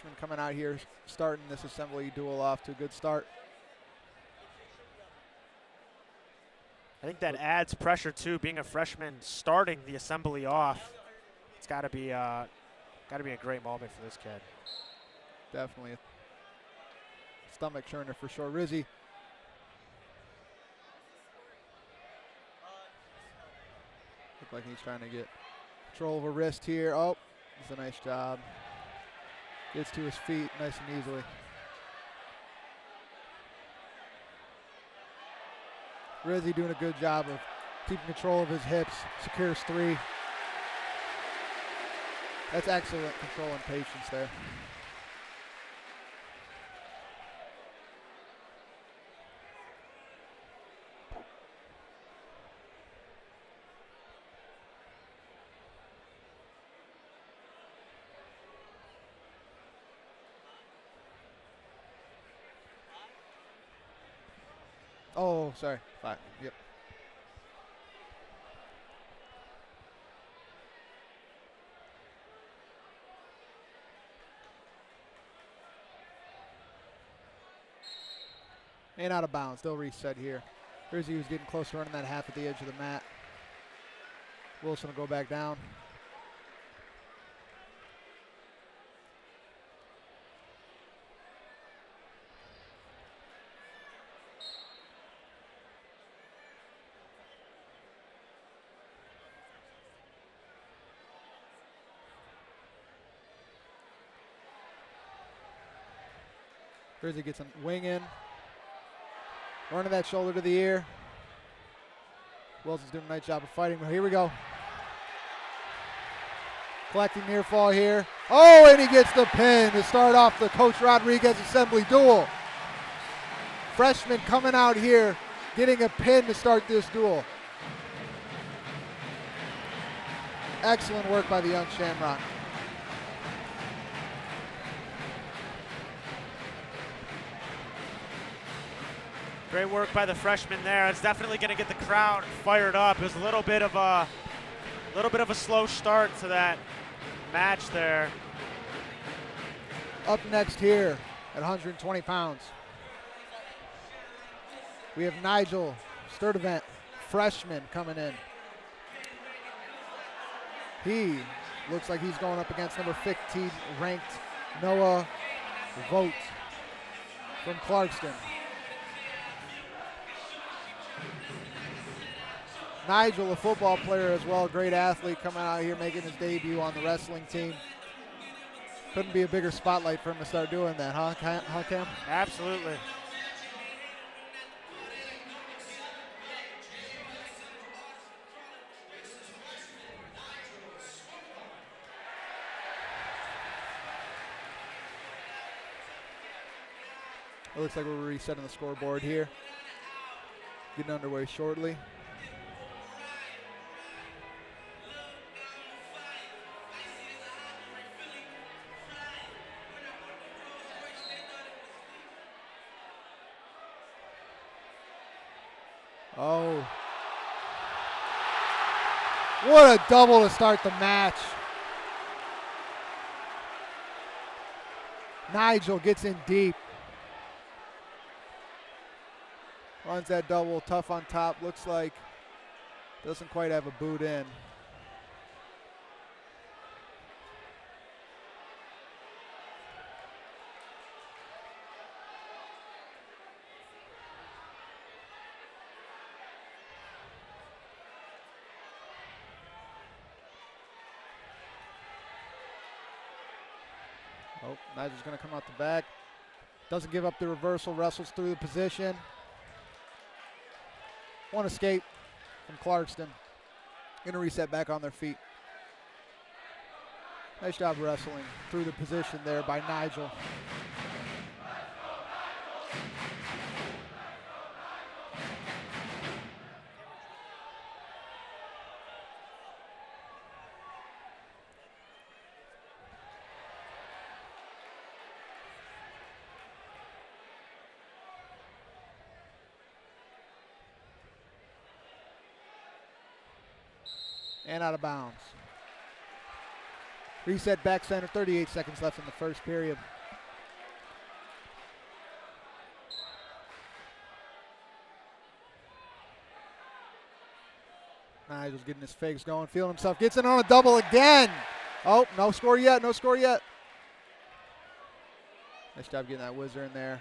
freshman coming out here, starting this assembly duel off to a good start. I think that adds pressure too, being a freshman starting the assembly off. It's got to be a great moment for this kid. Definitely a stomach churner for sure. Rizzi. Look like he's trying to get control of a wrist here. Oh, it's a nice job. Gets to his feet nice and easily. Rizzi doing a good job of keeping control of his hips, secures 3. That's excellent control and patience there. Oh, sorry. 5. Yep. And out of bounds. They'll reset here. Rizzi was getting close to running that half at the edge of the mat. Wilson will go back down. Rizzi gets a wing in. Running that shoulder to the ear. Wilson's doing a nice job of fighting, but here we go. Collecting near fall here. Oh, and he gets the pin to start off the Coach Rodriguez assembly duel. Freshman coming out here, getting a pin to start this duel. Excellent work by the young Shamrock. Great work by the freshman there. It's definitely going to get the crowd fired up. It was a little bit of a slow start to that match there. Up next here at 120 pounds, we have Nigel Sturdivant, freshman, coming in. He looks like he's going up against number 15 ranked Noah Vogt from Clarkston. Nigel, a football player as well, a great athlete coming out here making his debut on the wrestling team. Couldn't be a bigger spotlight for him to start doing that, huh, Cam? Absolutely. It looks like we're resetting the scoreboard here. Getting underway shortly. Oh. What a double to start the match. Nigel gets in deep. Runs that double, tough on top. Looks like doesn't quite have a boot in. Oh, Nigel's going to come out the back. Doesn't give up the reversal, wrestles through the position. One escape from Clarkston. Going to reset back on their feet. Nice job wrestling through the position there by Nigel. And out of bounds. Reset back center, 38 seconds left in the first period. Nigel's getting his fakes going, feeling himself, gets in on a double again. Oh, no score yet, no score yet. Nice job getting that whizzer in there.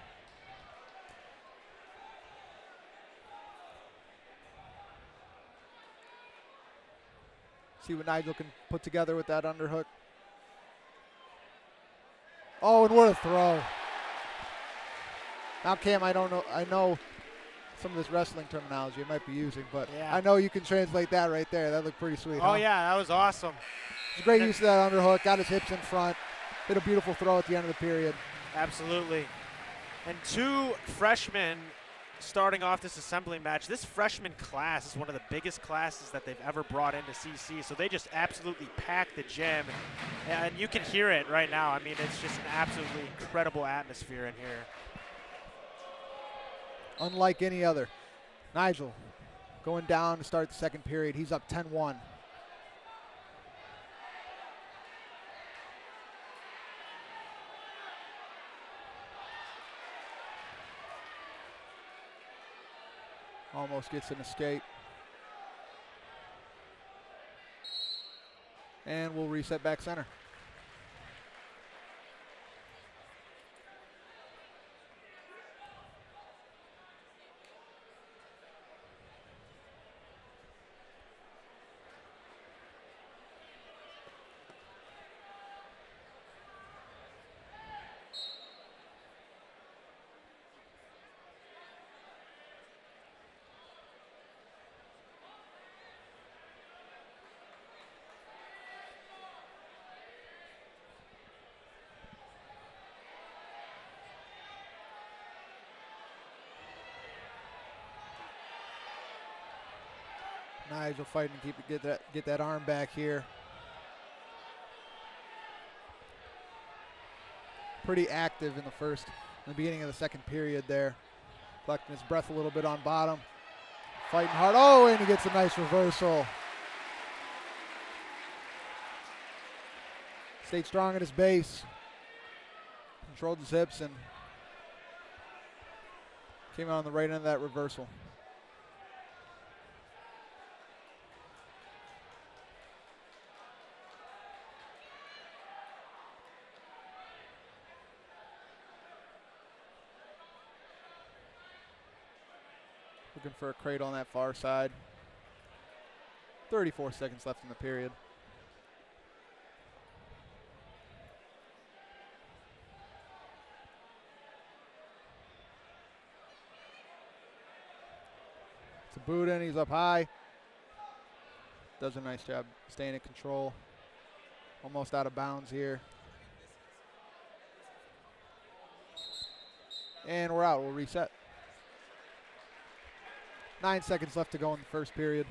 See what Nigel can put together with that underhook. Oh, and what a throw. Now, Cam, I know some of this wrestling terminology you might be using, but yeah. I know you can translate that right there. That looked pretty sweet. Oh, yeah, that was awesome. It's a great use of that underhook. Got his hips in front. Hit a beautiful throw at the end of the period. Absolutely. And two freshmen starting off this assembly match. This freshman class is one of the biggest classes that they've ever brought into CC, so they just absolutely packed the gym. And you can hear it right now. I mean, it's just an absolutely incredible atmosphere in here. Unlike any other. Nigel going down to start the second period. He's up 10-1. Almost gets an escape. And we'll reset back center. Nigel fighting to get that arm back here. Pretty active in the beginning of the second period there. Collecting his breath a little bit on bottom. Fighting hard. Oh, and he gets a nice reversal. Stayed strong at his base. Controlled his hips and came out on the right end of that reversal. Looking for a cradle on that far side. 34 seconds left in the period. It's a boot in, he's up high. Does a nice job staying in control. Almost out of bounds here. And we're out, we'll reset. 9 seconds left to go in the first period.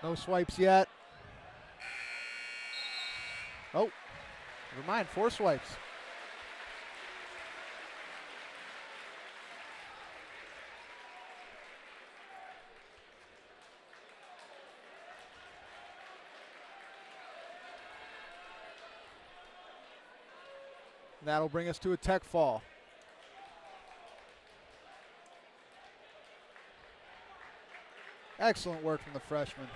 No swipes yet. Oh, never mind, 4 swipes. That'll bring us to a tech fall. Excellent work from the freshman.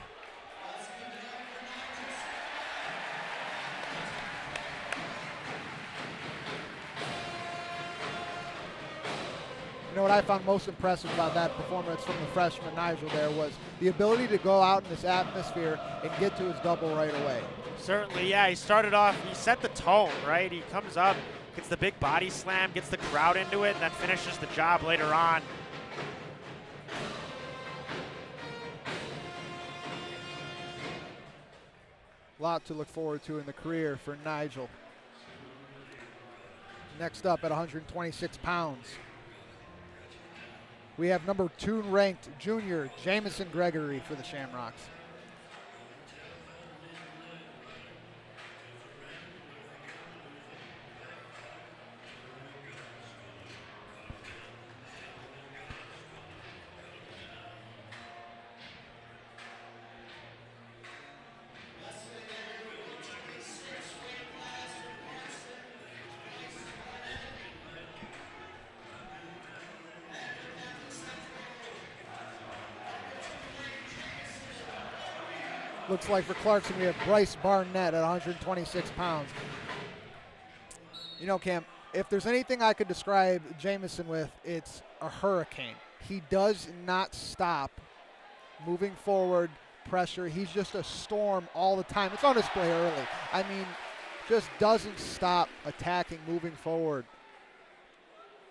You know what I found most impressive about that performance from the freshman Nigel there was the ability to go out in this atmosphere and get to his double right away. Certainly, yeah, he started off, he set the tone, right? He comes up, gets the big body slam, gets the crowd into it, and then finishes the job later on. A lot to look forward to in the career for Nigel. Next up at 126 pounds, we have number 2 ranked junior Jamison Gregory for the Shamrocks. Looks like for Clarkston we have Bryce Barnett at 126 pounds. You know, Cam, if there's anything I could describe Jamison with, it's a hurricane. He does not stop moving forward, pressure. He's just a storm all the time. It's on display early. I mean, just doesn't stop attacking, moving forward.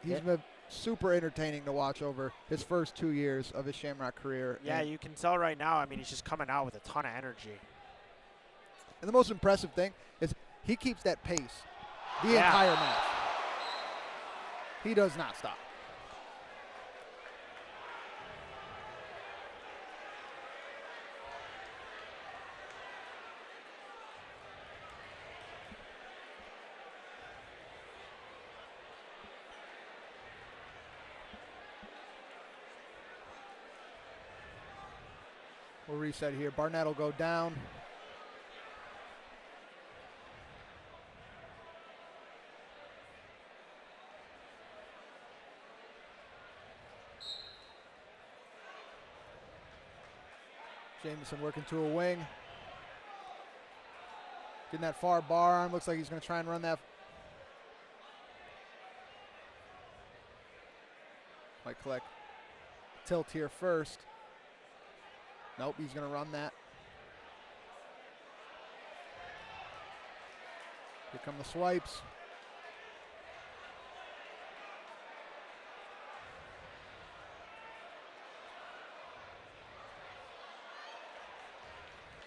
He's been super entertaining to watch over his first 2 years of his Shamrock career. Yeah, you can tell right now, I mean, he's just coming out with a ton of energy. And the most impressive thing is he keeps that pace the entire match. He does not stop. We'll reset here. Barnett will go down. Jamison working to a wing. Getting that far bar arm. Looks like he's going to try and run that. Might collect tilt here first. Nope, he's going to run that. Here come the swipes.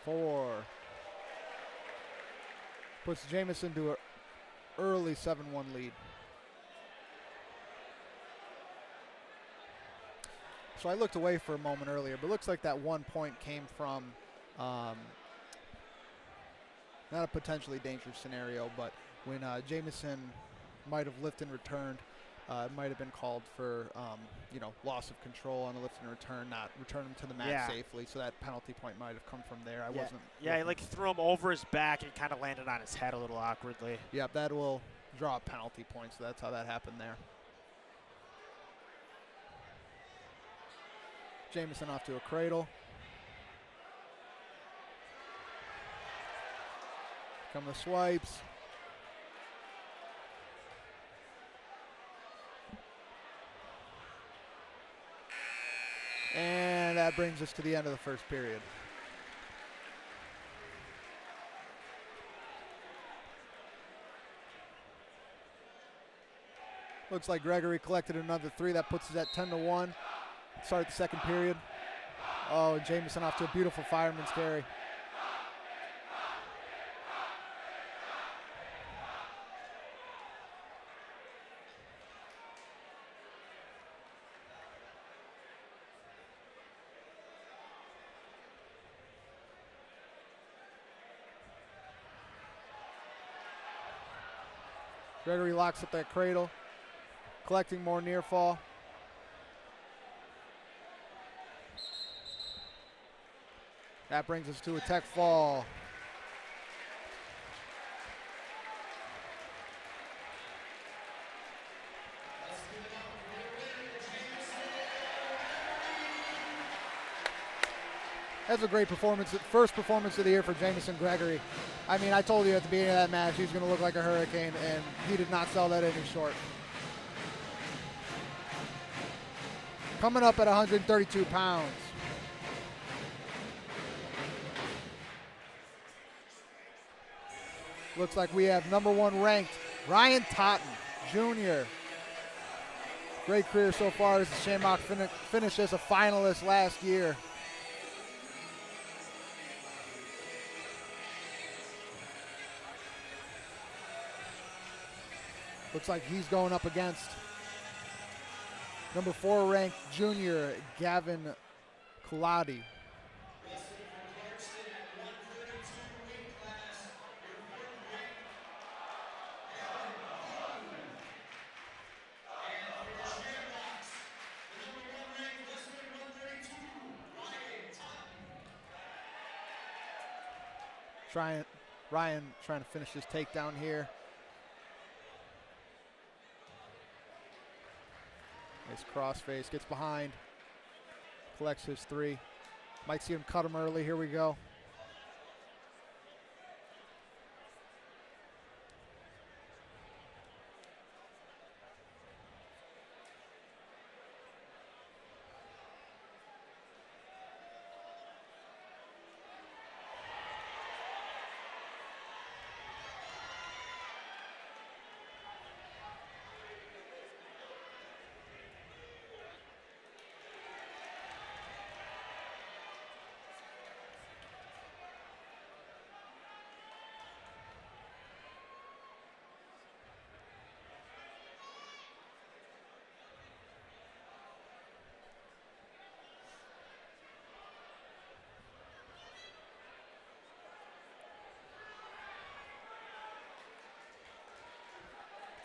Four. Puts Jamison to an early 7-1 lead. So I looked away for a moment earlier, but looks like that 1 point came from not a potentially dangerous scenario, but when Jamison might have lift and returned, it might have been called for loss of control on a lift and return, not return him to the mat safely. So that penalty point might have come from there. I wasn't. Yeah, he like threw him over his back and kind of landed on his head a little awkwardly. Yep, that will draw a penalty point. So that's how that happened there. Jamison off to a cradle. Come the swipes. And that brings us to the end of the first period. Looks like Gregory collected another 3. That puts us at 10-1. Start the second period. Oh, Jamison off to a beautiful fireman's carry. Gregory locks up that cradle, collecting more near fall. That brings us to a tech fall. That's a great performance, first performance of the year for Jamison Gregory. I mean, I told you at the beginning of that match he's going to look like a hurricane, and he did not sell that any short. Coming up at 132 pounds. Looks like we have number 1 ranked Ryan Totten, Jr. Great career so far as the Shamrock finished as a finalist last year. Looks like he's going up against number 4 ranked junior Gavin Kuladi. Ryan trying to finish his takedown here. Nice crossface, gets behind, collects his 3. Might see him cut him early. Here we go.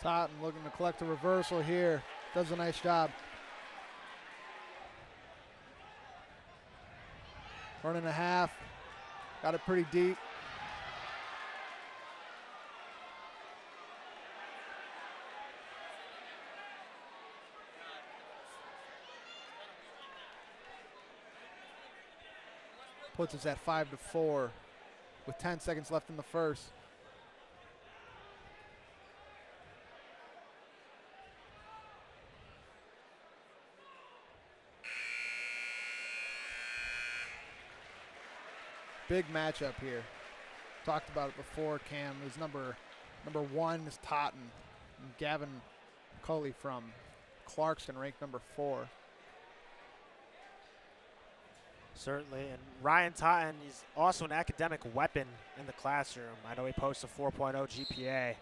Totten looking to collect a reversal here. Does a nice job. Running a half. Got it pretty deep. Puts us at 5-4 with 10 seconds left in the first. Big matchup here. Talked about it before, Cam. His number 1 is Totten. And Gavin Cully from Clarkston, ranked number 4. Certainly, and Ryan Totten, he's also an academic weapon in the classroom. I know he posts a 4.0 GPA,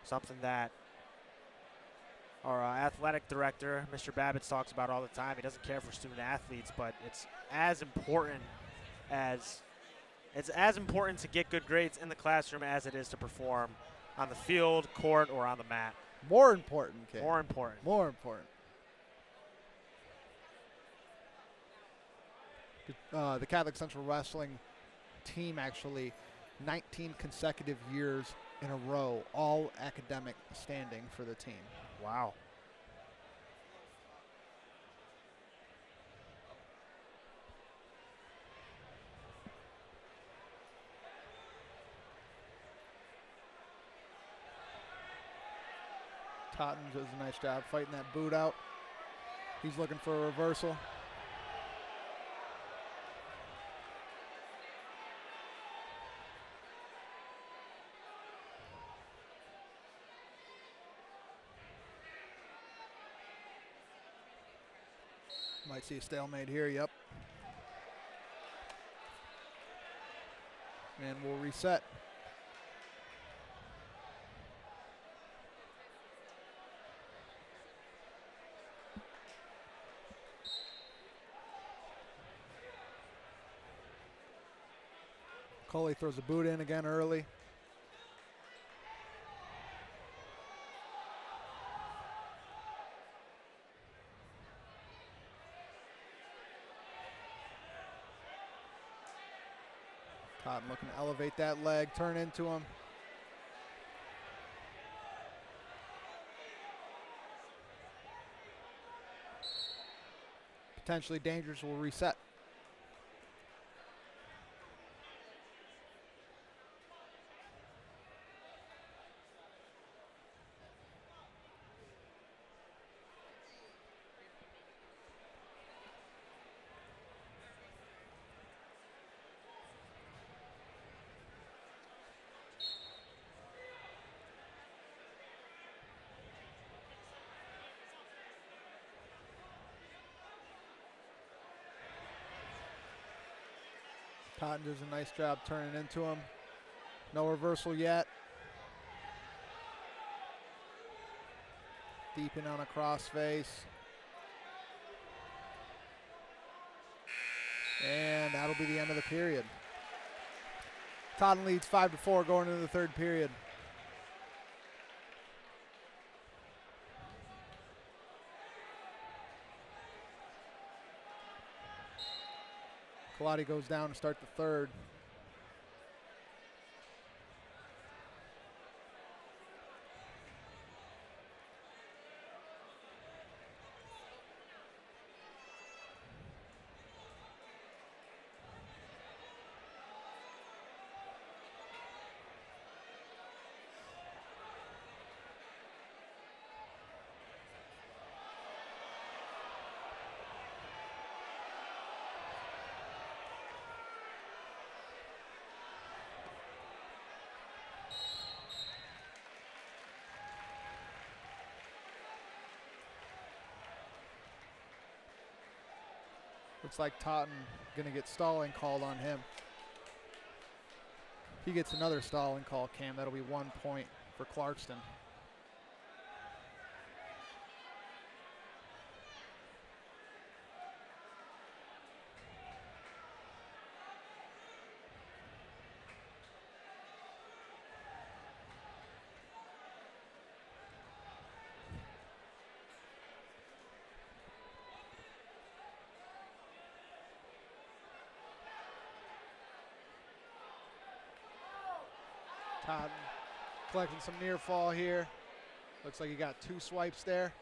something that our athletic director, Mr. Babbitts, talks about all the time. He doesn't care for student athletes, but it's as important to get good grades in the classroom as it is to perform on the field, court, or on the mat. More important, Cam. More important. More important. The Catholic Central Wrestling team actually 19 consecutive years in a row, all academic standing for the team. Wow. Totten does a nice job fighting that boot out. He's looking for a reversal. Might see a stalemate here, yep. And we'll reset. Coley throws a boot in again early. Totten looking to elevate that leg, turn into him. Potentially dangerous, will reset. Totten does a nice job turning into him. No reversal yet. Deep in on a crossface. And that'll be the end of the period. Taunton leads 5-4 going into the third period. Kaladi goes down to start the third. Looks like Taunton going to get stalling called on him. He gets another stalling call, Cam. That'll be 1 point for Clarkston. Taunton collecting some near fall here. Looks like he got 2 swipes there.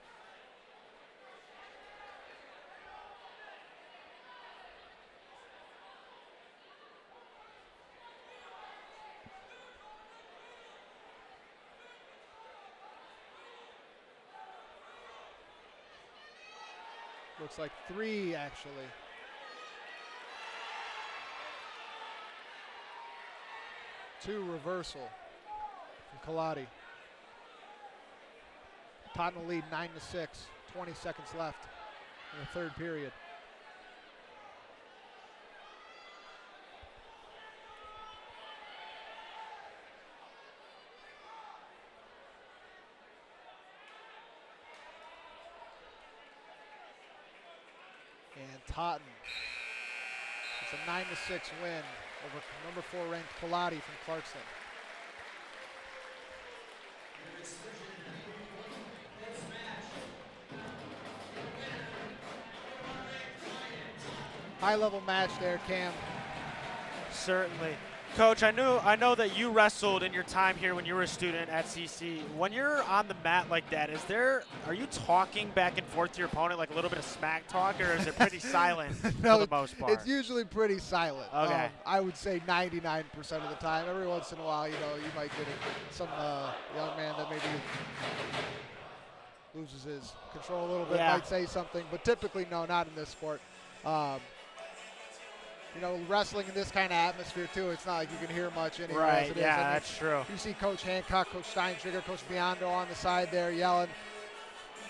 Looks like 3 actually. Two reversal from Kaladi. Taunton will lead 9-6, 20 seconds left in the third period. And Taunton, it's a 9-6 win over number 4 ranked Kaladi from Clarkston. High level match there, Cam. Certainly. Coach, I know that you wrestled in your time here when you were a student at CC. When you're on the mat like that, are you talking back and forth to your opponent like a little bit of smack talk, or is it pretty silent No, for the most part? It's usually pretty silent. Okay. I would say 99% of the time. Every once in a while, you might get some young man that maybe loses his control a little bit, Yeah. might say something, but typically, no, not in this sport. Wrestling in this kind of atmosphere, too, it's not like you can hear much anyway. Right, as it is. yeah, I mean, that's true. You see Coach Hancock, Coach Steintrigger, Coach Biondo on the side there yelling.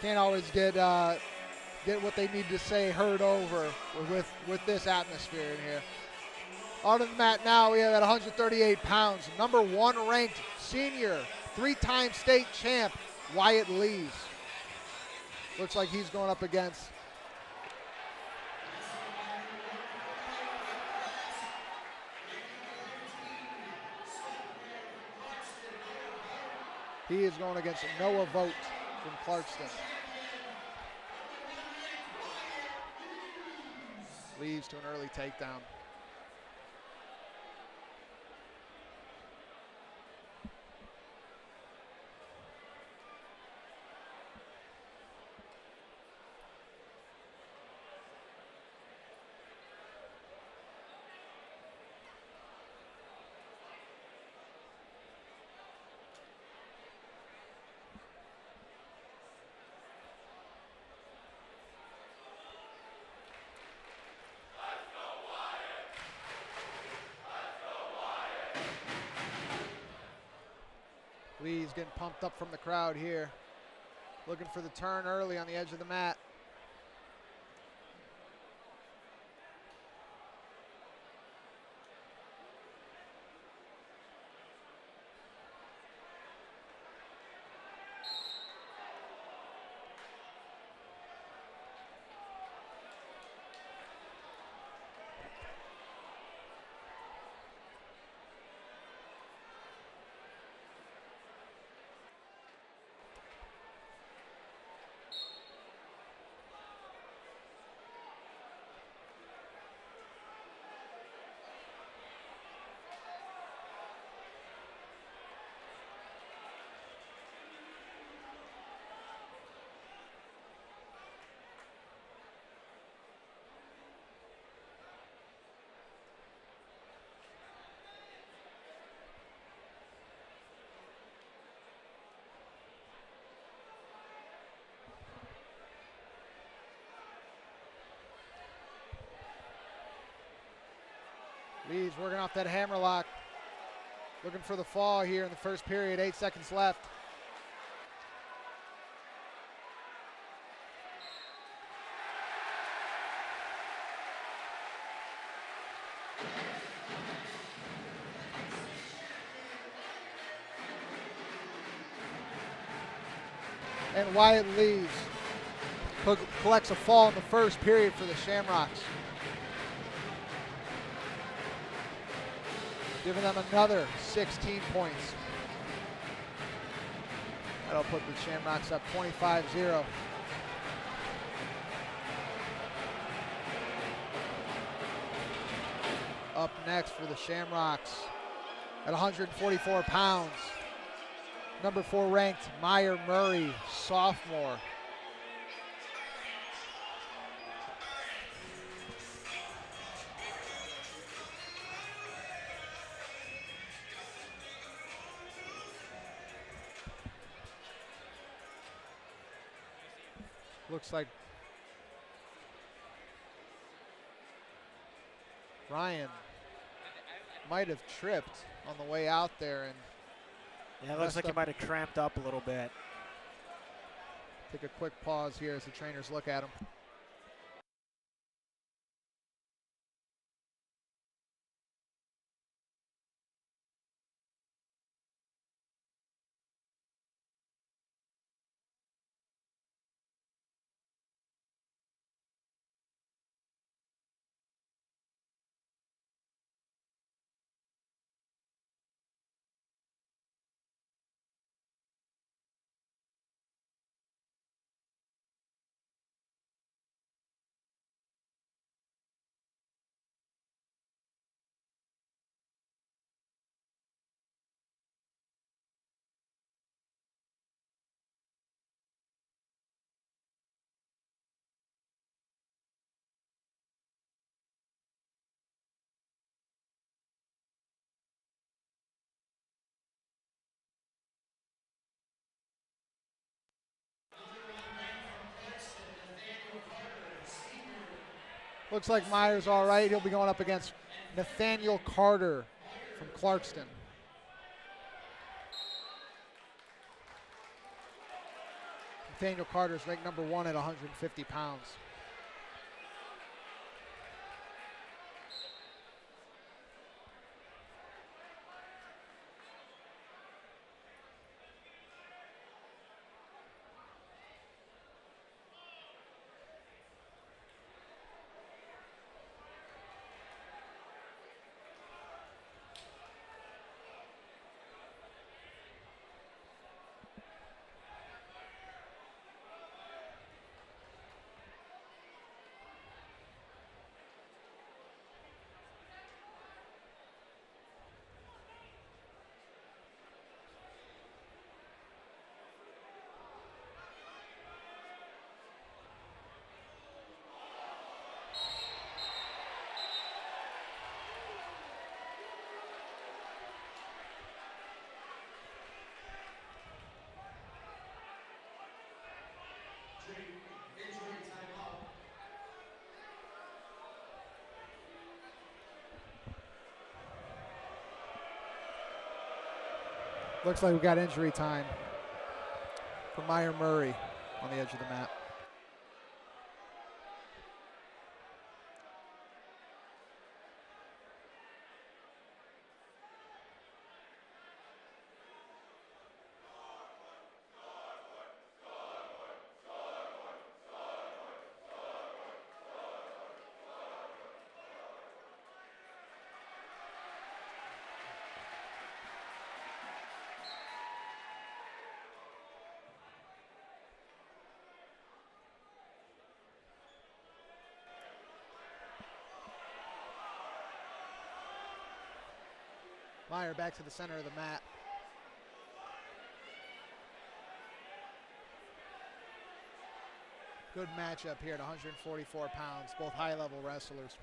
Can't always get what they need to say heard over with this atmosphere in here. On the mat now, we have at 138 pounds, number 1 ranked senior, 3-time state champ, Wyatt Lees. Looks like he's going up against He is going against Noah Vogt from Clarkston. Leads to an early takedown. Lee's getting pumped up from the crowd here. Looking for the turn early on the edge of the mat. Lee's working off that hammerlock. Looking for the fall here in the first period. 8 seconds left. And Wyatt Lees collects a fall in the first period for the Shamrocks, giving them another 16 points. That'll put the Shamrocks up 25-0. Up next for the Shamrocks at 144 pounds, number 4 ranked Meyer Murray, sophomore. Looks like Ryan might have tripped on the way out there, and yeah, it looks like he might have cramped up a little bit. Take a quick pause here as the trainers look at him. Looks like Meyer's all right. He'll be going up against Nathaniel Carter from Clarkston. Nathaniel Carter's ranked number 1 at 150 pounds. Looks like we got injury time for Meyer Murray on the edge of the mat. Meyer back to the center of the mat. Good matchup here at 144 pounds, both high-level wrestlers.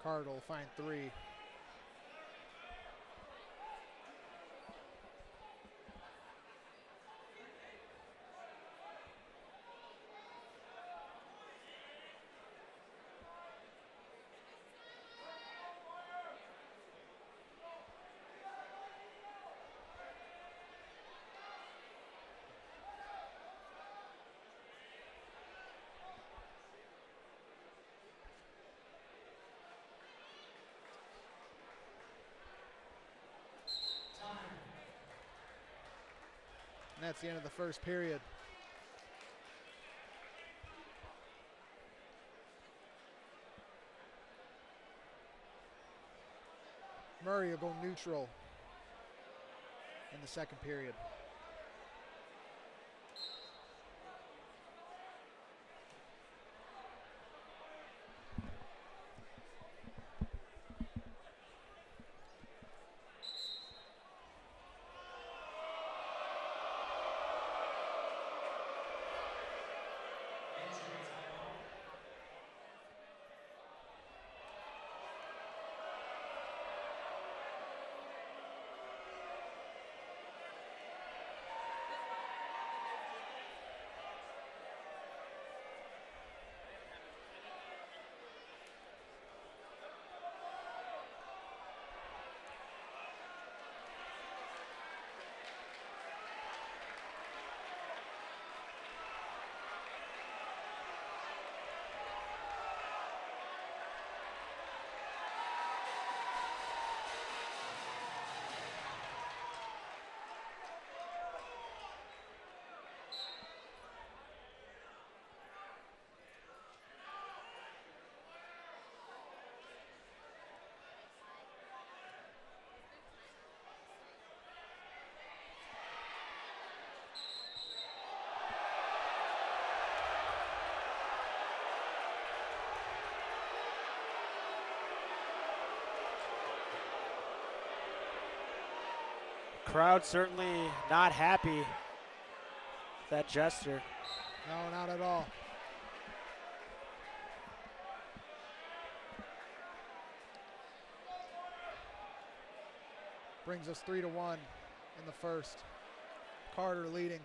Carter will find 3. And that's the end of the first period. Murray will go neutral in the second period. Crowd certainly not happy with that gesture. No, not at all. Brings us 3-1 in the first. Carter leading.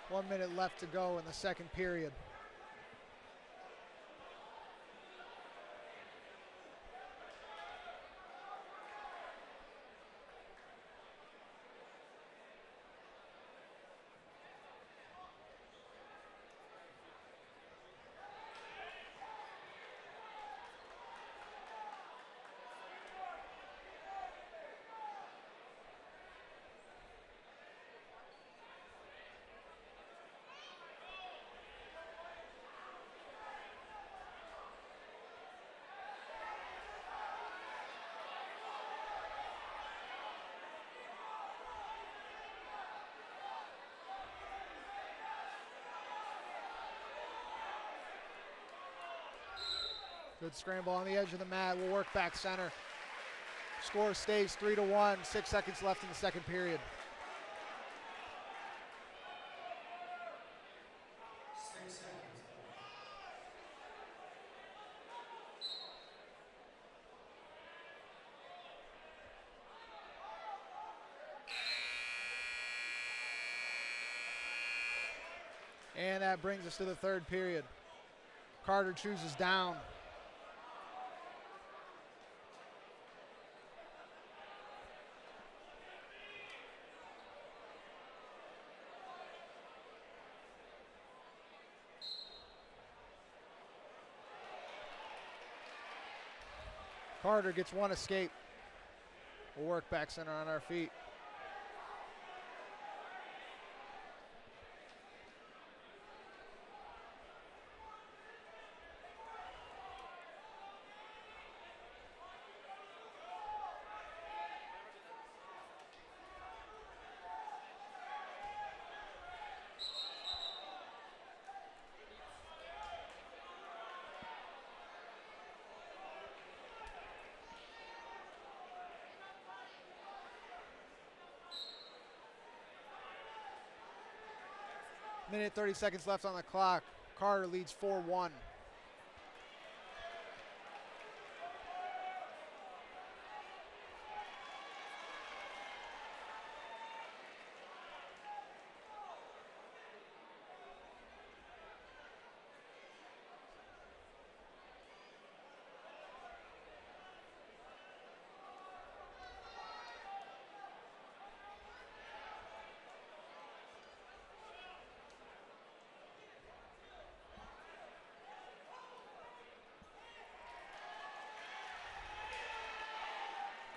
One minute left to go in the second period. Good scramble on the edge of the mat. We'll work back center. Score stays 3-1. 6 seconds left in the second period. And that brings us to the third period. Carter chooses down. Carter gets one escape. We'll work back center on our feet. Minute 30 seconds left on the clock. Carter leads 4-1.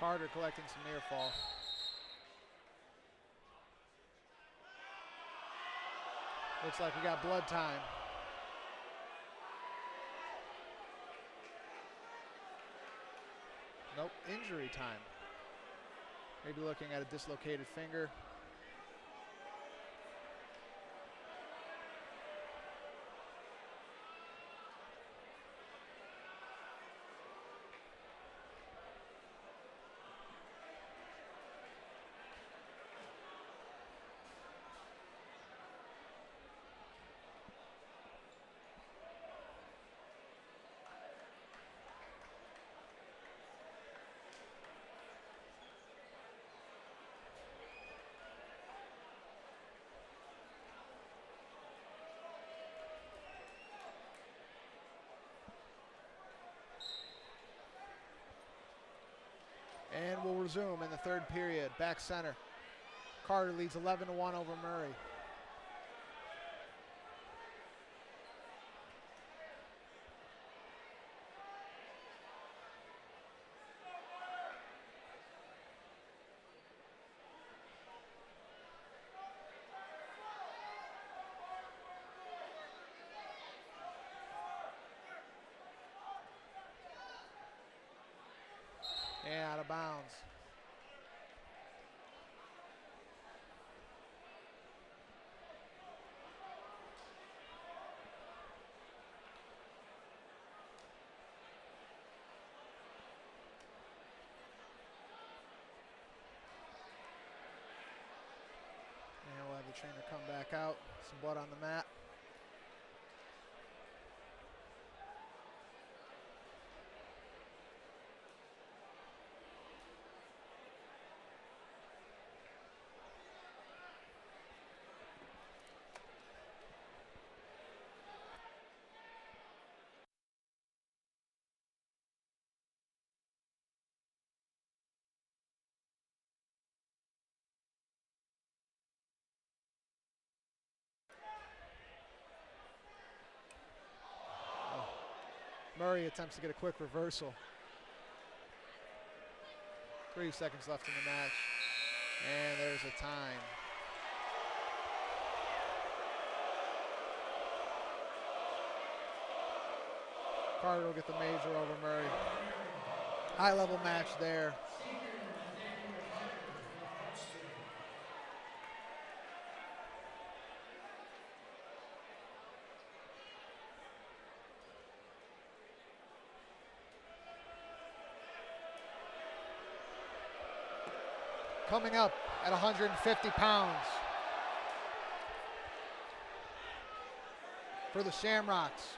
Carter collecting some near fall. Looks like we got blood time. Nope, injury time. Maybe looking at a dislocated finger. And we'll resume in the third period. Back center. Carter leads 11-1 over Murray. And out of bounds. And we'll have the trainer come back out. Some blood on the mat. Murray attempts to get a quick reversal. 3 seconds left in the match. And there's a time. Carter will get the major over Murray. High level match there. Coming up at 150 pounds for the Shamrocks,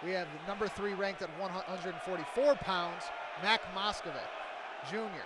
we have the number 3 ranked at 144 pounds, Mac Moskovic, Jr.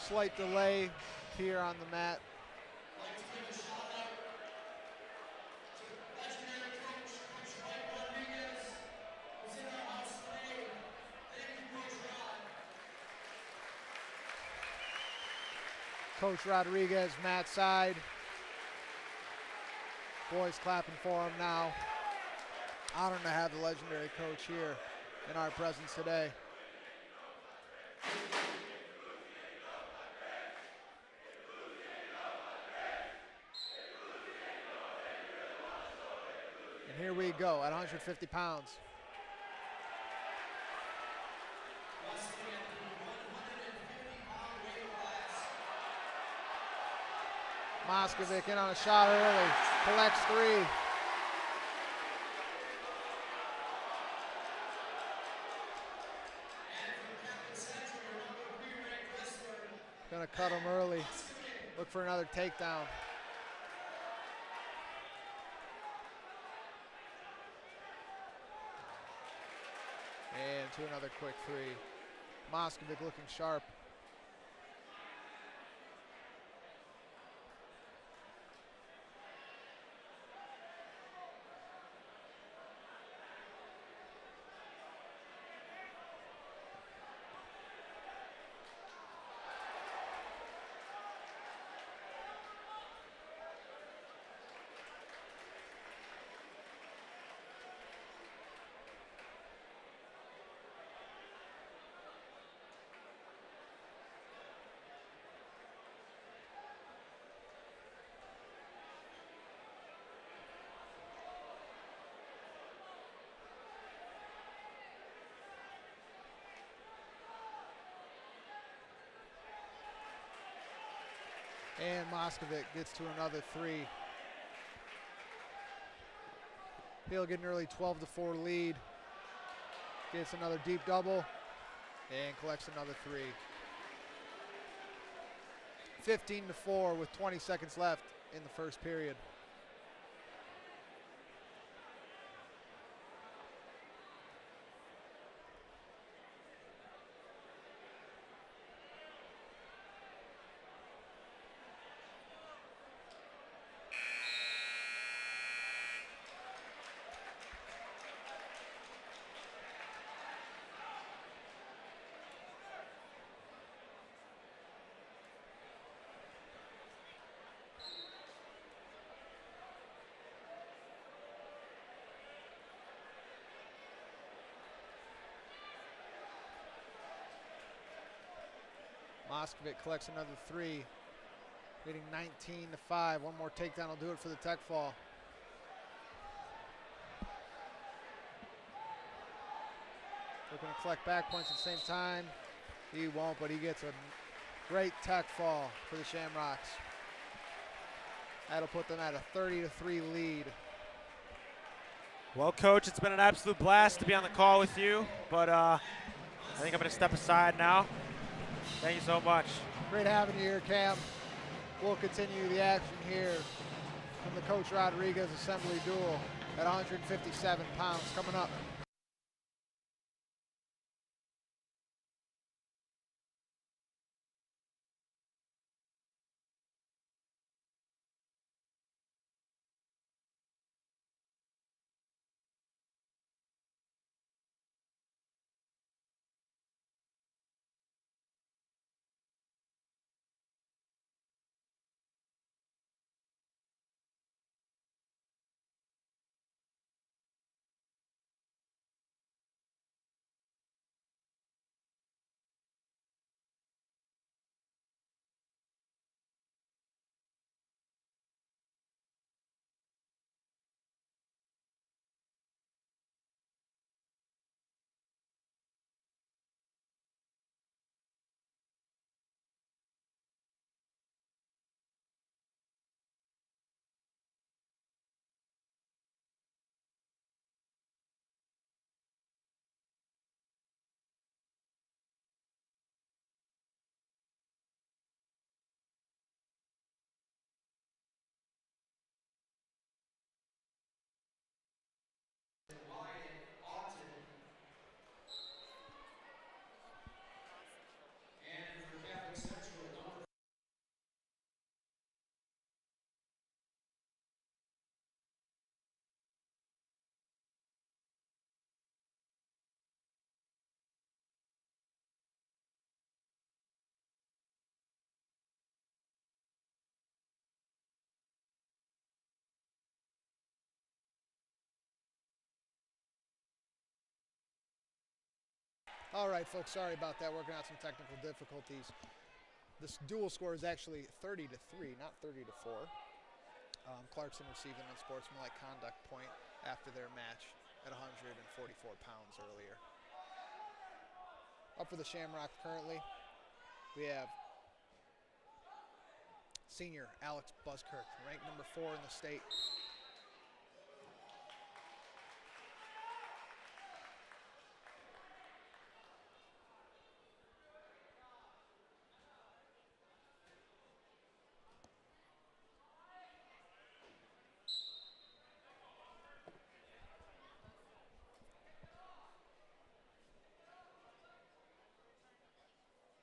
Slight delay here on the mat. Coach Rodriguez, mat side. Boys clapping for him now. Honored to have the legendary coach here in our presence today. And here we go at 150 pounds. Moskovic in on a shot early, collects 3. Gonna cut him early. Look for another takedown. And to another quick 3. Moskovic looking sharp. And Moskovic gets to another 3. He'll get an early 12-4 lead. Gets another deep double and collects another 3. 15-4 with 20 seconds left in the first period. Moskovic collects another 3, getting 19-5. One more takedown will do it for the tech fall. Looking to collect back points at the same time. He won't, but he gets a great tech fall for the Shamrocks. That'll put them at a 30-3 lead. Well, Coach, it's been an absolute blast to be on the call with you, but I think I'm going to step aside now. Thank you so much. Great having you here, Cam. We'll continue the action here from the Coach Rodriguez Assembly Duel at 157 pounds coming up. All right, folks, sorry about that. Working out some technical difficulties. This dual score is actually 30-3, not 30-4. Clarkston received an unsportsmanlike conduct point after their match at 144 pounds earlier. Up for the Shamrocks currently, we have senior Alex Buskirk, ranked number 4 in the state.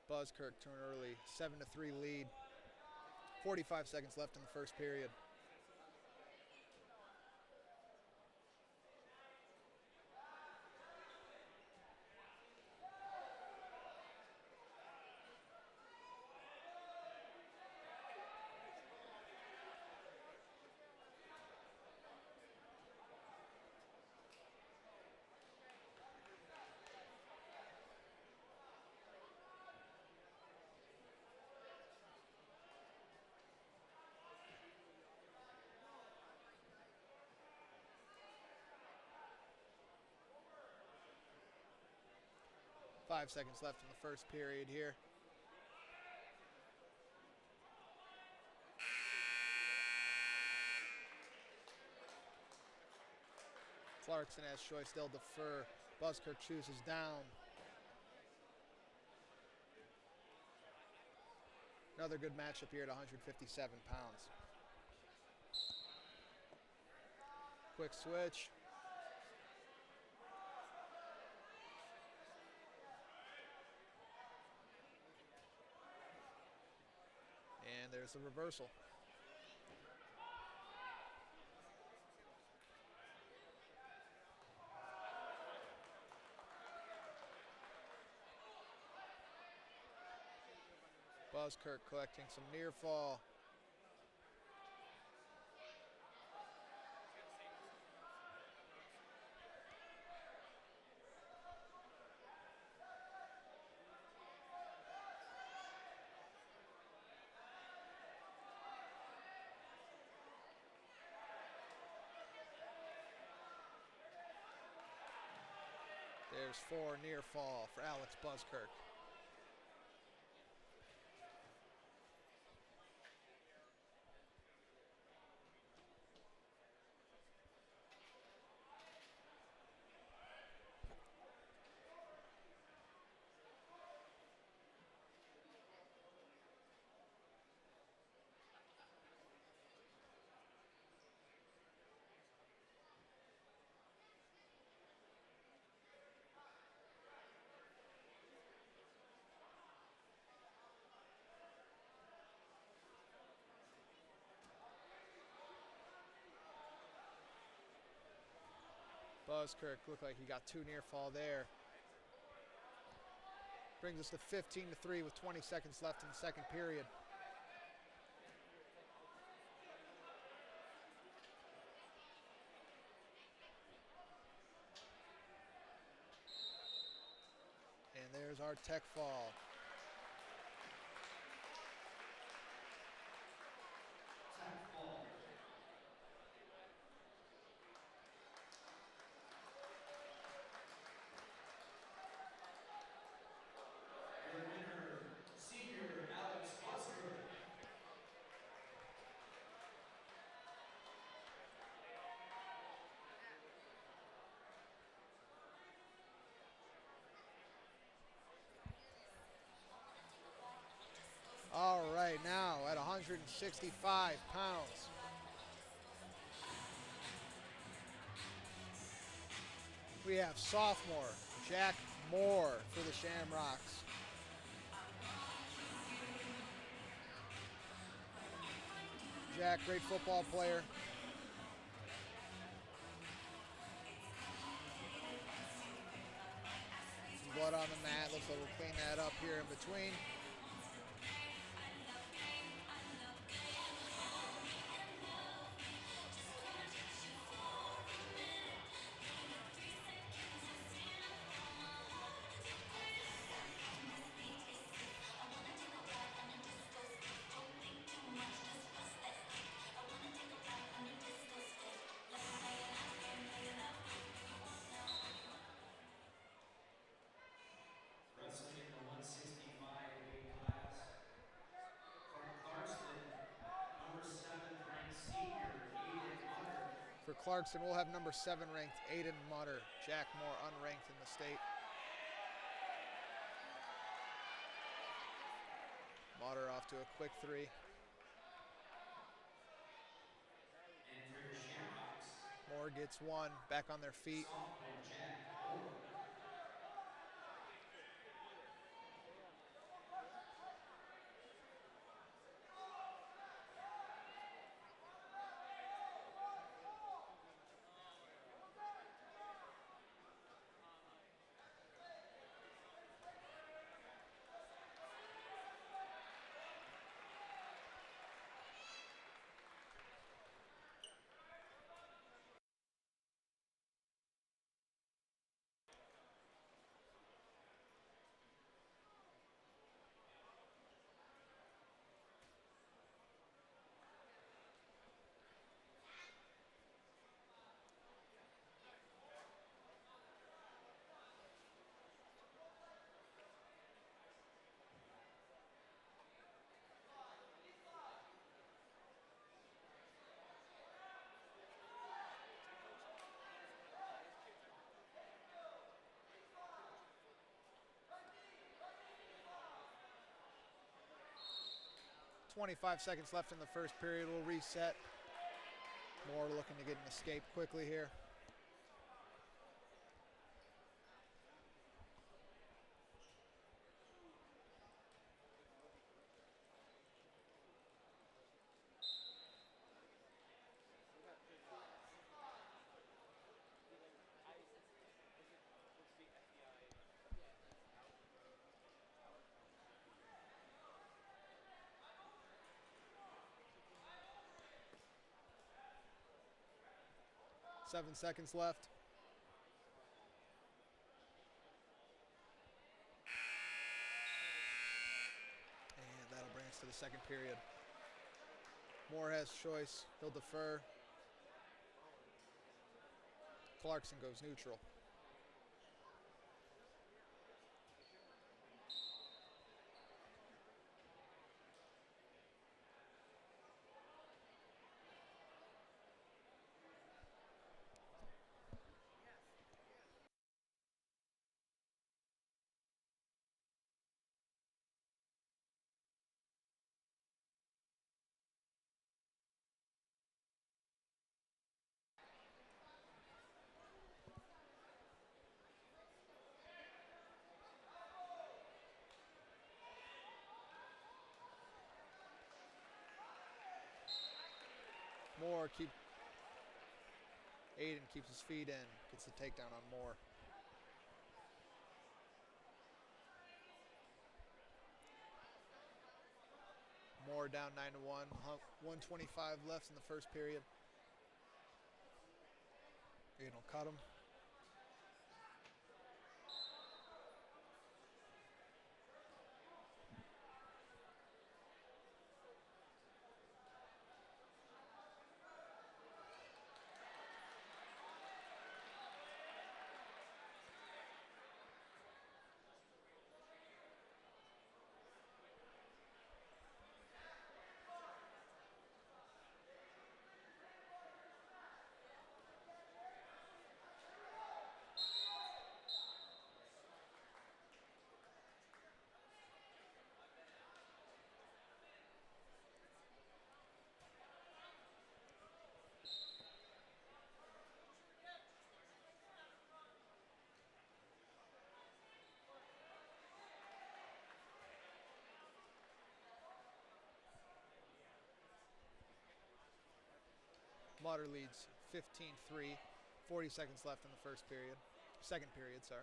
Buskirk to an early 7-3 lead. 45 seconds left in the first period. Five seconds left in the first period here. Clarkston has choice, they'll defer. Buskirk chooses down. Another good matchup here at 157 pounds. Quick switch. And there's the reversal. Buskirk collecting some near fall. There's 4 near fall for Alex Buskirk. Buskirk looked like he got 2 near fall there. Brings us to 15-3 with 20 seconds left in the second period. And there's our tech fall. All right, now at 165 pounds. We have sophomore Jack Moore for the Shamrocks. Jack, great football player. Some blood on the mat. Looks like we'll clean that up here in between. Wrestling in the 165 For Clarkston, we'll have number 7 ranked Aiden Mutter, Jack Moore unranked in the state. Mutter off to a quick 3. And for the Shamrocks, Moore gets 1, back on their feet. sophomore Jack Moore. 25 seconds left in the first period. We'll reset. Moore looking to get an escape quickly here. Seven seconds left. And that'll bring us to the second period. Moore has choice. He'll defer. Clarkston goes neutral. Moore Aiden keeps his feet in, gets the takedown on Moore. Moore down 9-1, 125 left in the first period. Aiden will cut him. Mutter leads 15-3, 40 seconds left in the second period, sorry.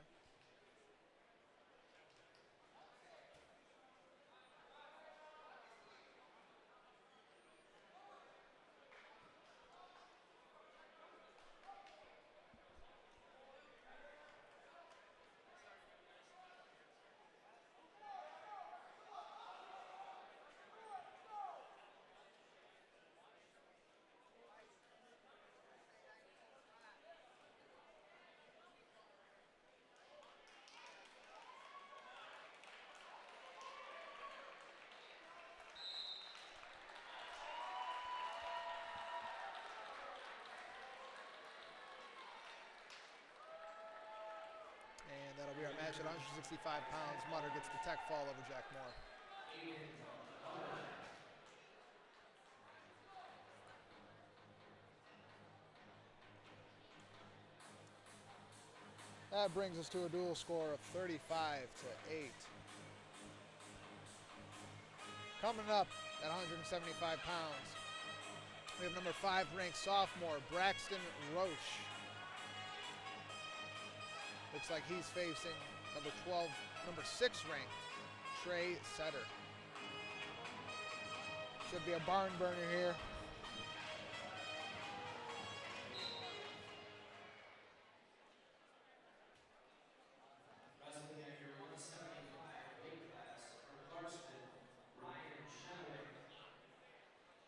And that'll be our match at 165 pounds. Mutter gets the tech fall over Jack Moore. That brings us to a dual score of 35-8. Coming up at 175 pounds, we have number 5 ranked sophomore Braxton Roche. Looks like he's facing number 6 ranked Trey Setter. Should be a barn burner here. Wrestling at your 175 weight class from Clarkston, Ryan Shenwick.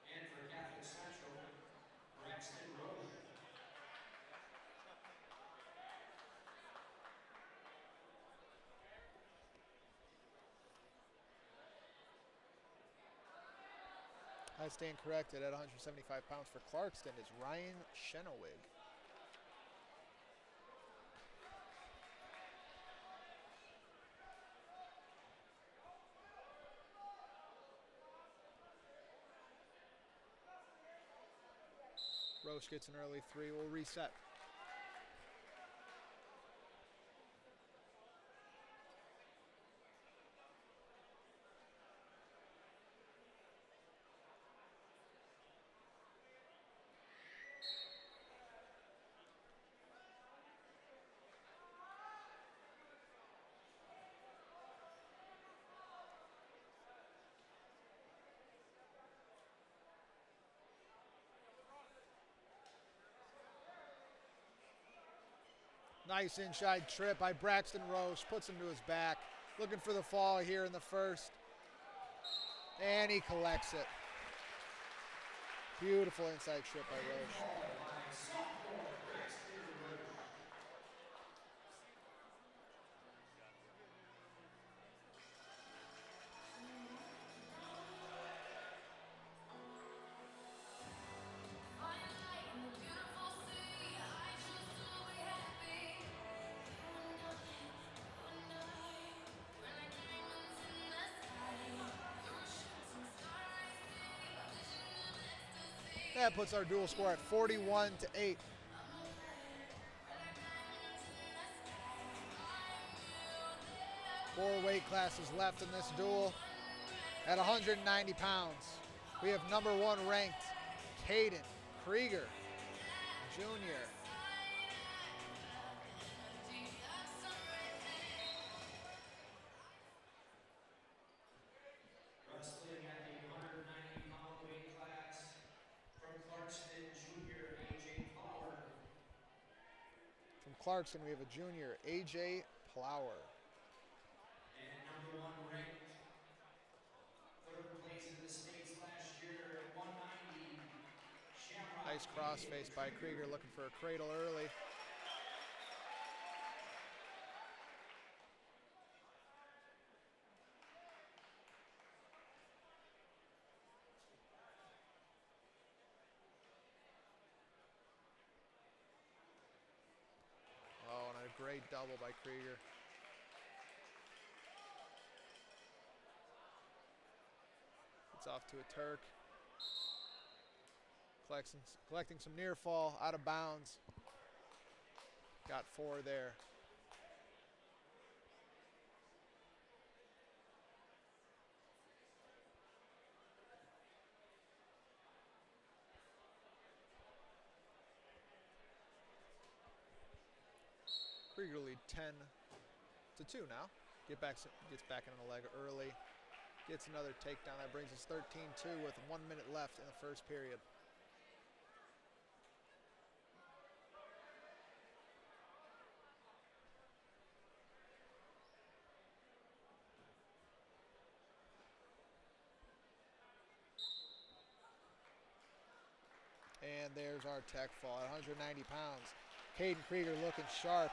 And for Catholic Central, Braxton Roche. I stand corrected. At 175 pounds for Clarkston is Ryan Shenowig. Roche gets an early 3. We'll reset. Nice inside trip by Braxton Roche, puts him to his back. Looking for the fall here in the first. And he collects it. Beautiful inside trip by Roche. That puts our dual score at 41-8. Four weight classes left in this duel. At 190 pounds, we have number 1 ranked Caden Krieger Jr. Wrestling at the 190-pound weight class from Clarkston, junior AJ Power. From Clarkston, we have a junior, AJ Plower. And number 1 ranked, 3rd place in the States last year at 190. Shamrock Nice crossface by Krieger, looking for a cradle early. Oh, and a great double by Krieger. It's off to a Turk. Collecting some near fall, out of bounds. Got 4 there. Krieger lead 10-2 now. Gets back in the leg early. Gets another takedown. That brings us 13-2 with 1 minute left in the first period. And there's our tech fall at 190 pounds. Caden Krieger looking sharp.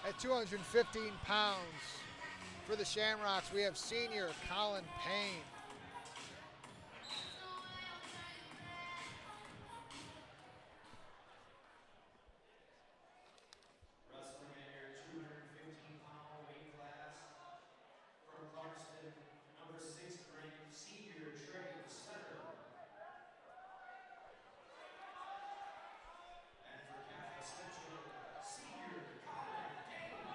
At 215 pounds for the Shamrocks, we have senior Colin Payne. Wrestling in your 215-pound weight class from Clarkston, number 6th ranked senior trade center. And for Catholic Central, senior Colin Payne.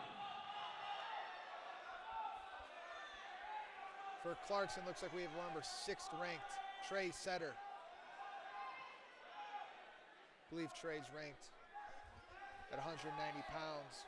For Clarkston, looks like we have number 6th ranked Trey Setter. I believe Trey's ranked at 190 pounds.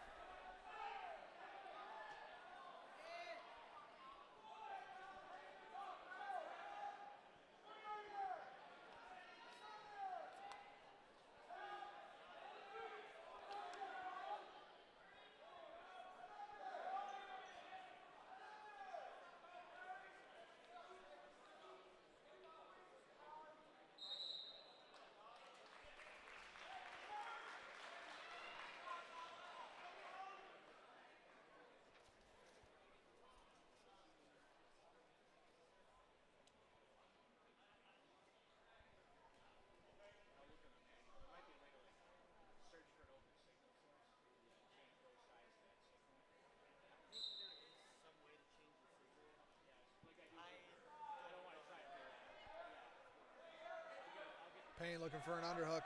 Payne looking for an underhook.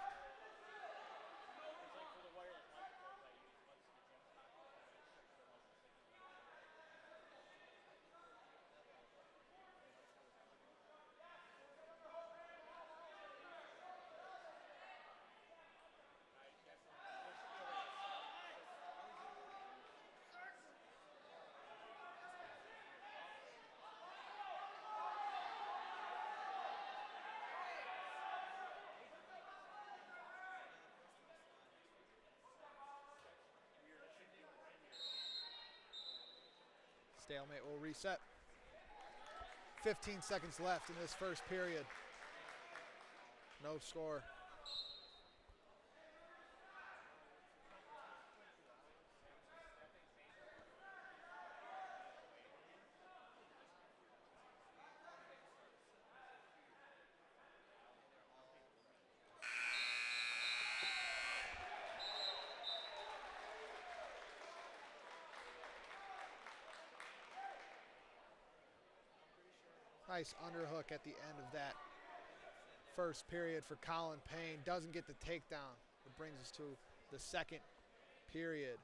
Stalemate will reset. 15 seconds left in this first period. No score. Nice underhook at the end of that first period for Colin Payne. Doesn't get the takedown. It brings us to the second period.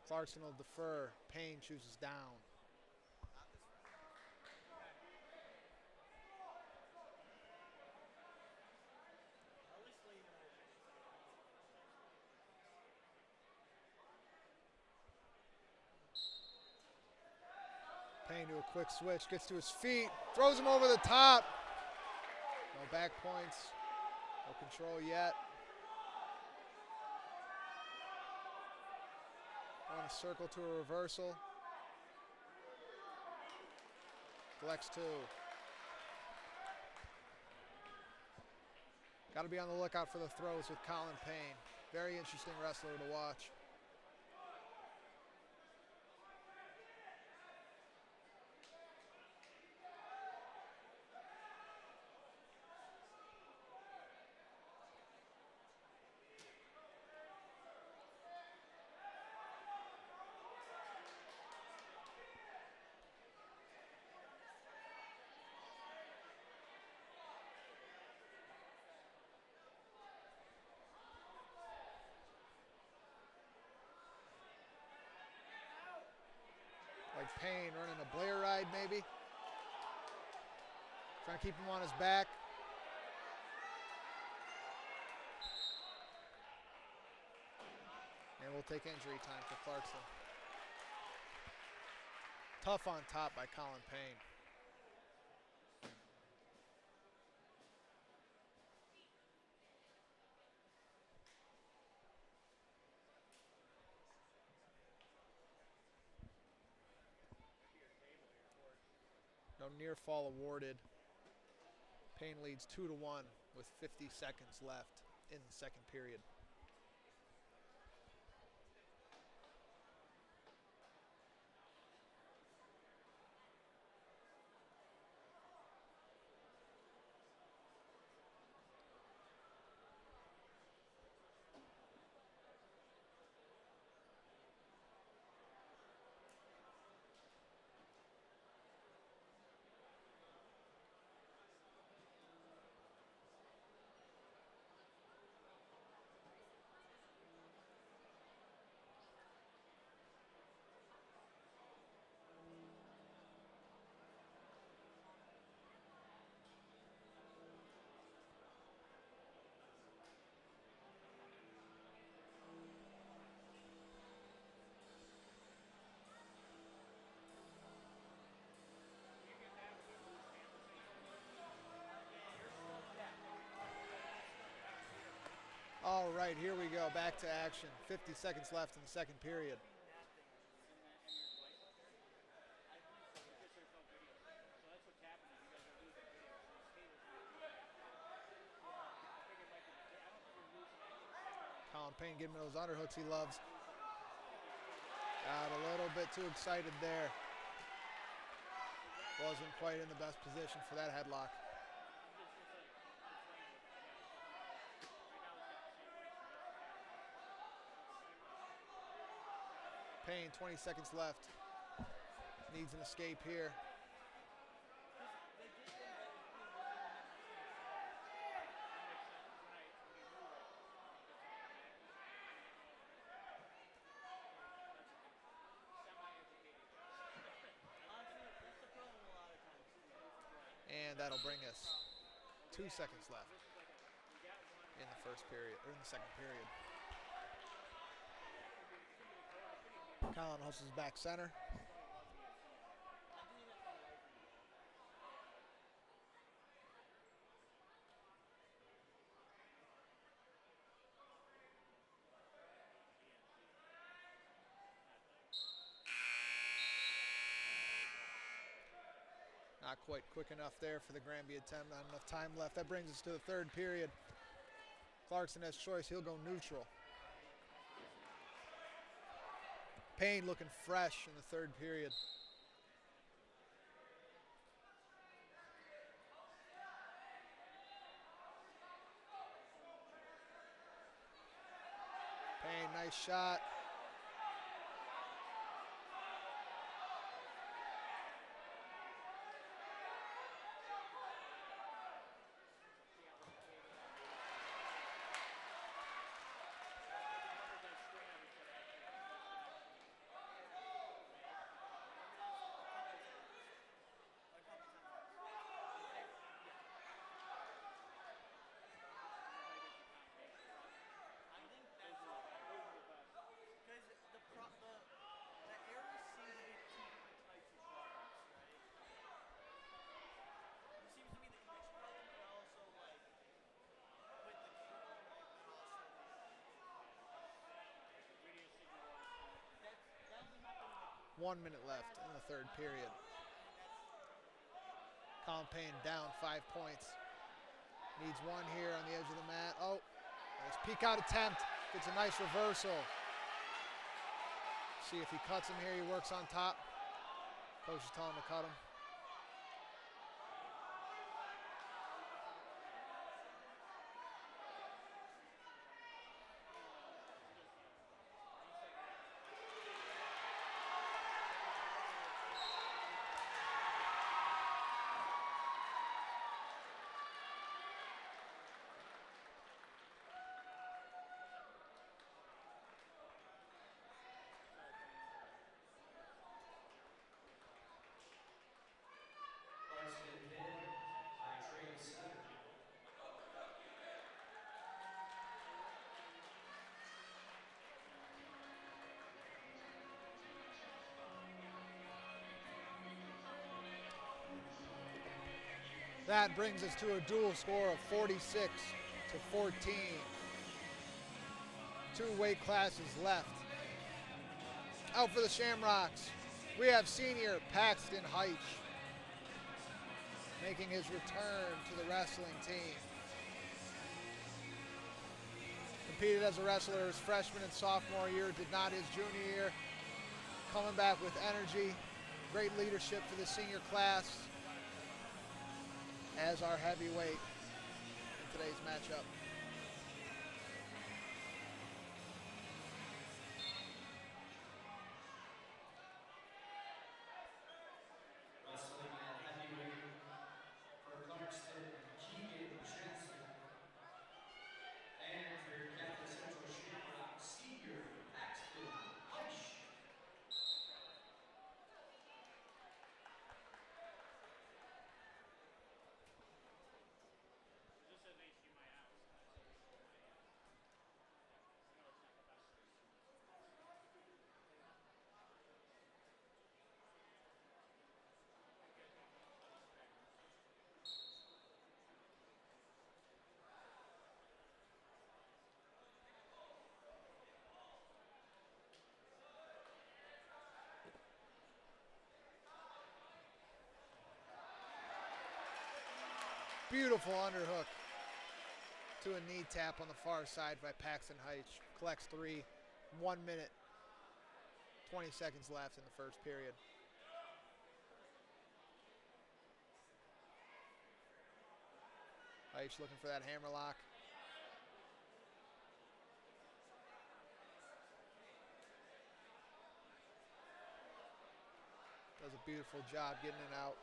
Clarkston will defer. Payne chooses down. Payne to a quick switch, gets to his feet, throws him over the top. No back points, no control yet. On a circle to a reversal. Collects two. Got to be on the lookout for the throws with Colin Payne. Very interesting wrestler to watch. Like Payne running a Blair ride maybe. Trying to keep him on his back. And we'll take injury time for Clarkston. Tough on top by Colin Payne. No near fall awarded. Payne leads 2-1 with 50 seconds left in the second period. All right, here we go. Back to action. 50 seconds left in the second period. Colin Payne getting those underhooks he loves. Got a little bit too excited there. Wasn't quite in the best position for that headlock. Payne, 20 seconds left. Needs an escape here. And that'll bring us 2 seconds left in the first period, or in the second period. Colin hustles back center. Not quite quick enough there for the Granby attempt. Not enough time left. That brings us to the third period. Clarkston has choice. He'll go neutral. Payne looking fresh in the third period. Payne, nice shot. One minute left in the third period. Colin Payne down 5 points. Needs one here on the edge of the mat. Oh, nice peek out attempt. Gets a nice reversal. See if he cuts him here. He works on top. Coach is telling him to cut him. Clarkston pinned by Trey Sutter. That brings us to a dual score of 46-14. 2 weight classes left. Out for the Shamrocks, we have senior Paxton Heitch making his return to the wrestling team. Competed as a wrestler his freshman and sophomore year, did not his junior year. Coming back with energy, great leadership for the senior class as our heavyweight in today's matchup. Wrestling at heavyweight for Clarkston, Keegan Jensen. And for Catholic Central Shamrocks, senior Paxton Hush. Beautiful underhook to a knee tap on the far side by Paxton Heitch. Collects 3, 1 minute, 20 seconds left in the first period. Heitch looking for that hammerlock. Does a beautiful job getting it out.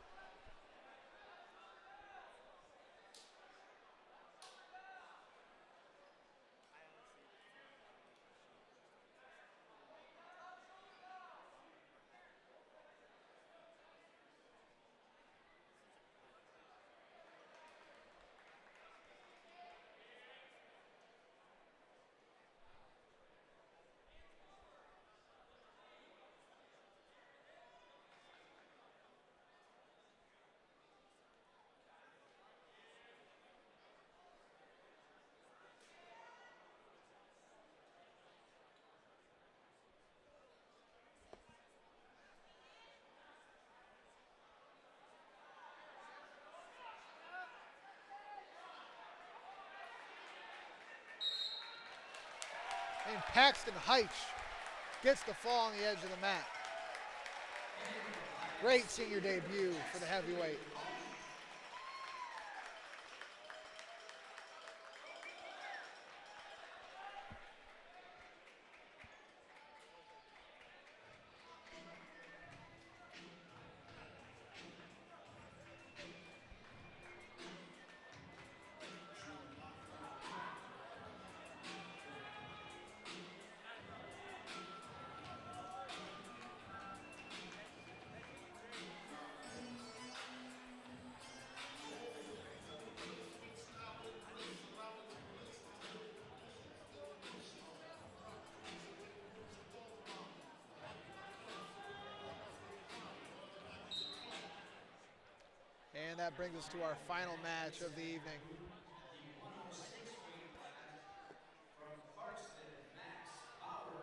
And Paxton Heitch gets the fall on the edge of the mat. Great senior debut for the heavyweight. And that brings us to our final match of the evening. From Clarkston, Max Bauer.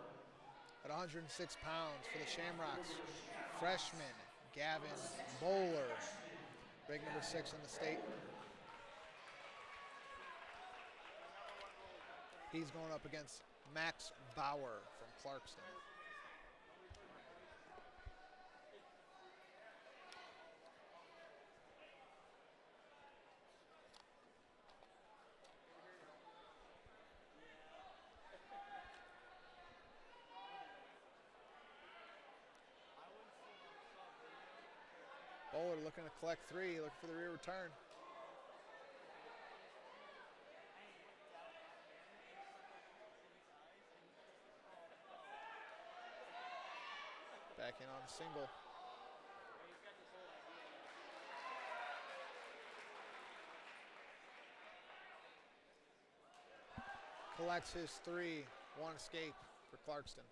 At 106 pounds for the Shamrocks, freshman Gavin Bowler, ranked number 6 in the state. He's going up against Max Bauer from Clarkston. Bowler looking to collect 3, looking for the rear return. Back in on a single. Collects his 3, 1 escape for Clarkston.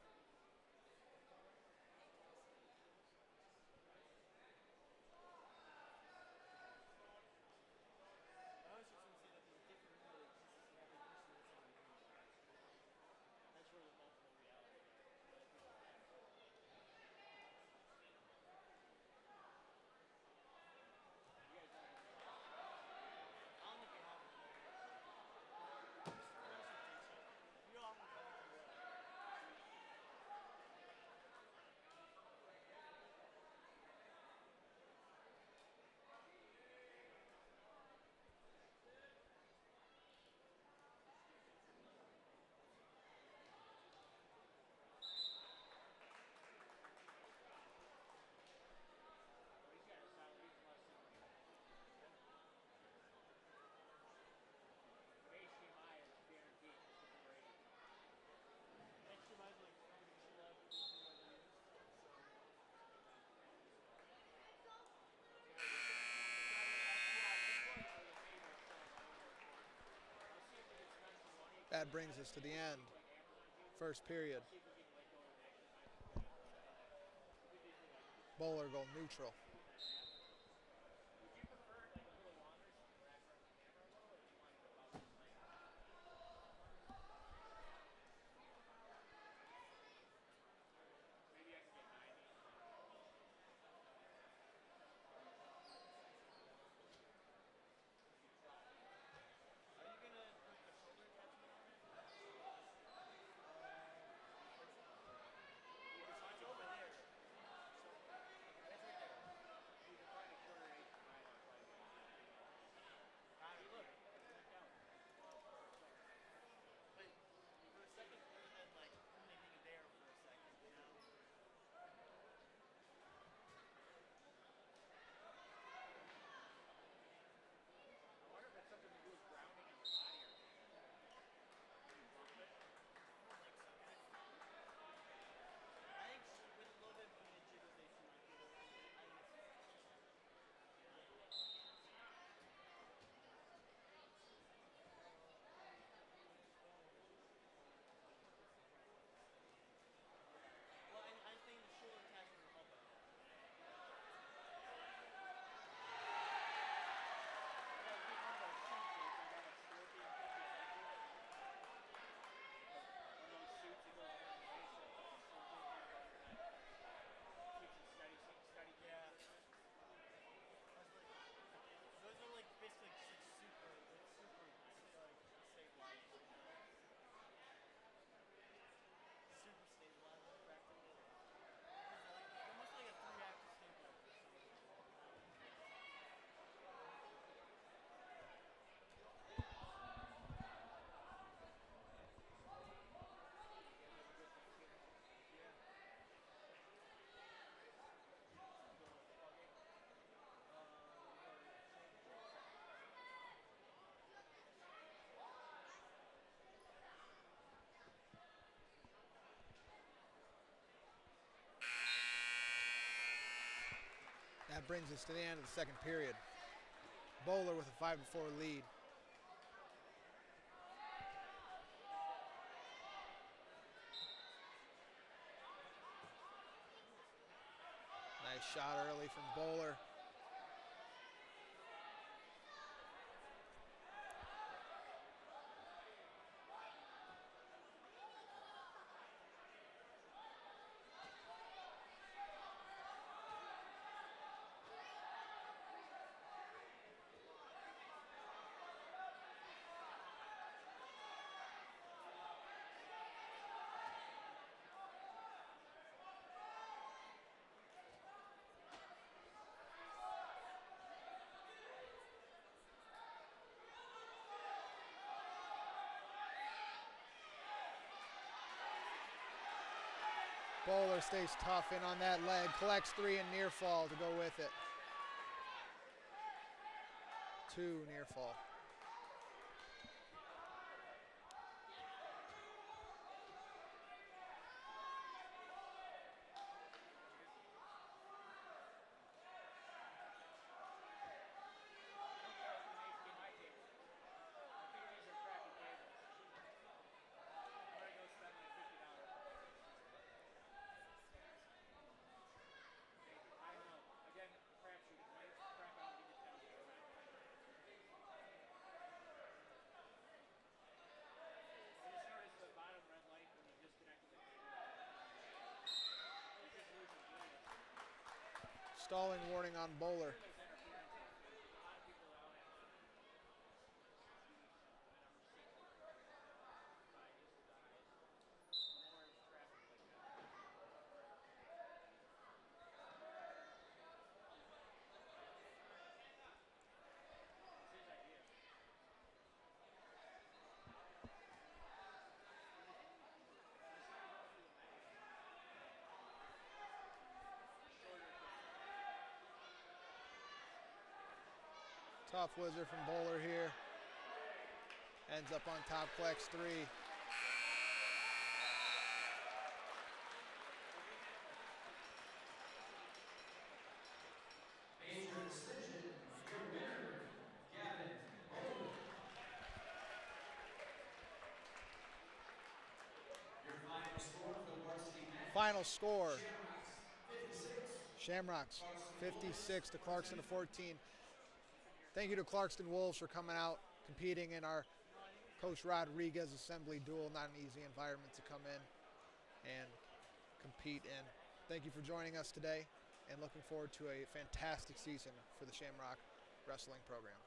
That brings us to the end. First period. Bowler go neutral. That brings us to the end of the second period. Bowler with a 5-4 lead. Nice shot early from Bowler. Bowler stays tough in on that leg, collects 3 and near fall to go with it. 2 near fall. Stalling warning on Bowler. Tough whizzer from Bowler here. Ends up on top, collects 3. Major decision, your winner, Gavin Bowler. Your final score for the varsity match. Final score, Shamrocks 56. Shamrocks 56 to Clarkston 14. Thank you to Clarkston Wolves for coming out, competing in our Coach Rodriguez Assembly Duel. Not an easy environment to come in and compete in. Thank you for joining us today, and looking forward to a fantastic season for the Shamrock Wrestling program.